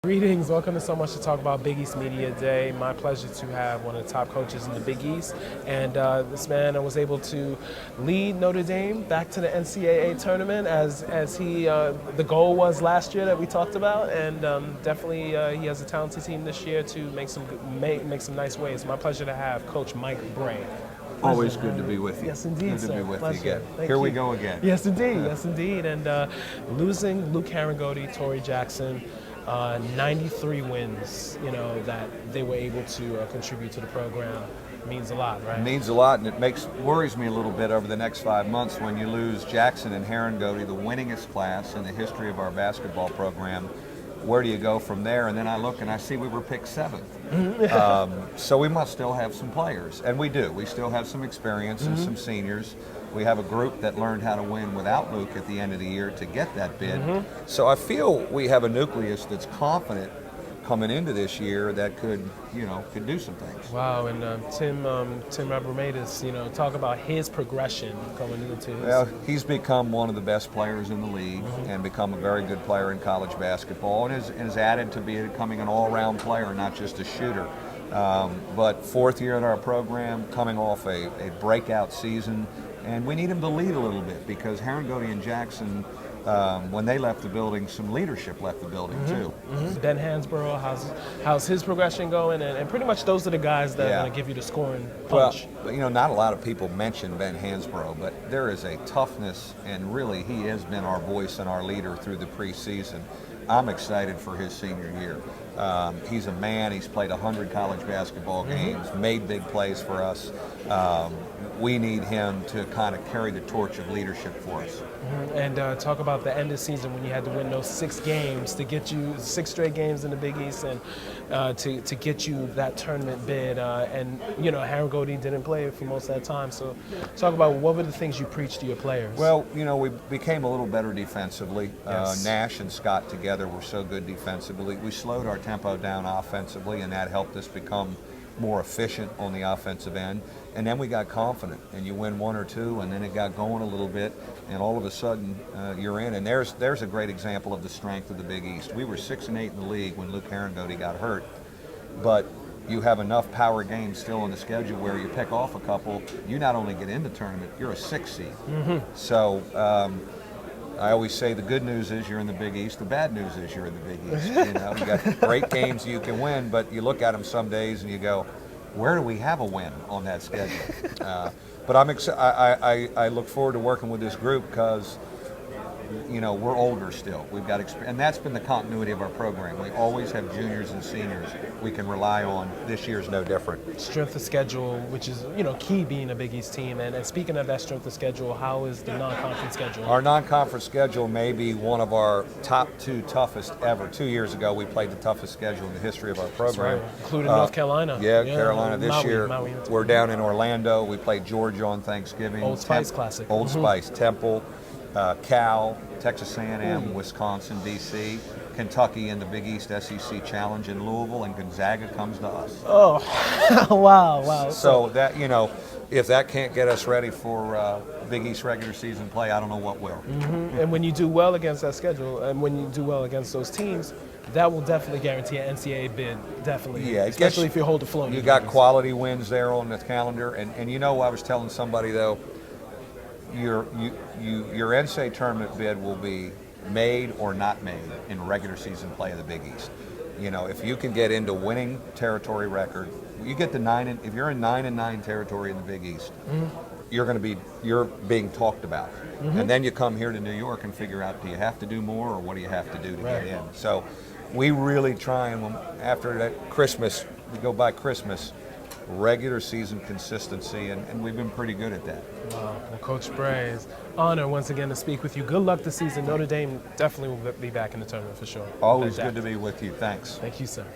Greetings, welcome to So Much to Talk About Big East Media Day. My pleasure to have one of the top coaches in the Big East. And this man was able to lead Notre Dame back to the NCAA tournament as he the goal was last year that we talked about. And definitely he has a talented team this year to make some nice waves. My pleasure to have Coach Mike Brey. Always good to be with you. Yes, indeed, good sir. to be with Pleasure. you again. Thank Here you. we go again. Yes, indeed. Yes, indeed. And losing Luke Harangody, Torrey Jackson, 93 wins, that they were able to contribute to the program means a lot, right? It means a lot, and it worries me a little bit over the next 5 months when you lose Jackson and Harangody, the winningest class in the history of our basketball program. Where do you go from there? And then I look and I see we were picked 7th. So we must still have some players, and we do. We still have some experience and some seniors. We have a group that learned how to win without Luke at the end of the year to get that bid. So I feel we have a nucleus that's confident coming into this year that could do some things. Wow, and Tim Abramatis, talk about his progression coming into his... Well, he's become one of the best players in the league and become a very good player in college basketball, and is added to becoming an all-round player, not just a shooter. But 4th year in our program, coming off a breakout season, and we need him to lead a little bit because Harangody and Jackson, when they left the building, some leadership left the building too. Ben Hansborough, how's his progression going? And pretty much those are the guys that are going to give you the scoring punch. Well, not a lot of people mention Ben Hansborough, but there is a toughness, and really he has been our voice and our leader through the preseason. I'm excited for his senior year. He's a man. He's played 100 college basketball games, made big plays for us. We need him to kind of carry the torch of leadership for us. And talk about the end of the season when you had to win those 6 games to get you 6 straight games in the Big East, and to get you that tournament bid. And Harangody didn't play for most of that time. So talk about what were the things you preached to your players. Well, we became a little better defensively. Yes. Nash and Scott together were so good defensively. We slowed our tempo down offensively, and that helped us become more efficient on the offensive end. And then we got confident, and you win 1 or 2, and then it got going a little bit, and all of a sudden you're in. And there's a great example of the strength of the Big East. We were 6-8 in the league when Luke Harangody got hurt, but you have enough power games still on the schedule where you pick off a couple, you not only get in the tournament, you're a 6 seed. So I always say the good news is you're in the Big East. The bad news is you're in the Big East. You got great games you can win, but you look at them some days and you go, where do we have a win on that schedule? But I look forward to working with this group because we're older still. We've got experience, and that's been the continuity of our program. We always have juniors and seniors we can rely on. This year's no different. Strength of schedule, which is key being a Big East team. And speaking of that strength of schedule, how is the non-conference schedule? Our non-conference schedule may be one of our top 2 toughest ever. 2 years ago, we played the toughest schedule in the history of our program. Right. Including North Carolina. Yeah, Carolina. This year, Maui. we're down in Orlando. We played Georgia on Thanksgiving. Old Spice Classic. Old Spice, Temple, Cal, Texas A&M, Wisconsin, D.C., Kentucky in the Big East SEC Challenge in Louisville, and Gonzaga comes to us. Oh, wow. So that, if that can't get us ready for Big East regular season play, I don't know what will. And when you do well against that schedule, and when you do well against those teams, that will definitely guarantee an NCAA bid, definitely. Yeah, especially if you hold the flow. You got quality wins there on the calendar, and I was telling somebody though, your NCAA tournament bid will be made or not made in regular season play of the Big East. If you can get into winning territory record, you get the if you're in 9-9 territory in the Big East, you're being talked about. And then you come here to New York and figure out, do you have to do more or what do you have to do to get in? So we really try, and after that Christmas, we go by Christmas, regular season consistency, and we've been pretty good at that. Wow. Well, Coach Brey, it's an honor once again to speak with you. Good luck this season. Notre Dame definitely will be back in the tournament for sure. Always good to be with you. Thanks. Thank you, sir.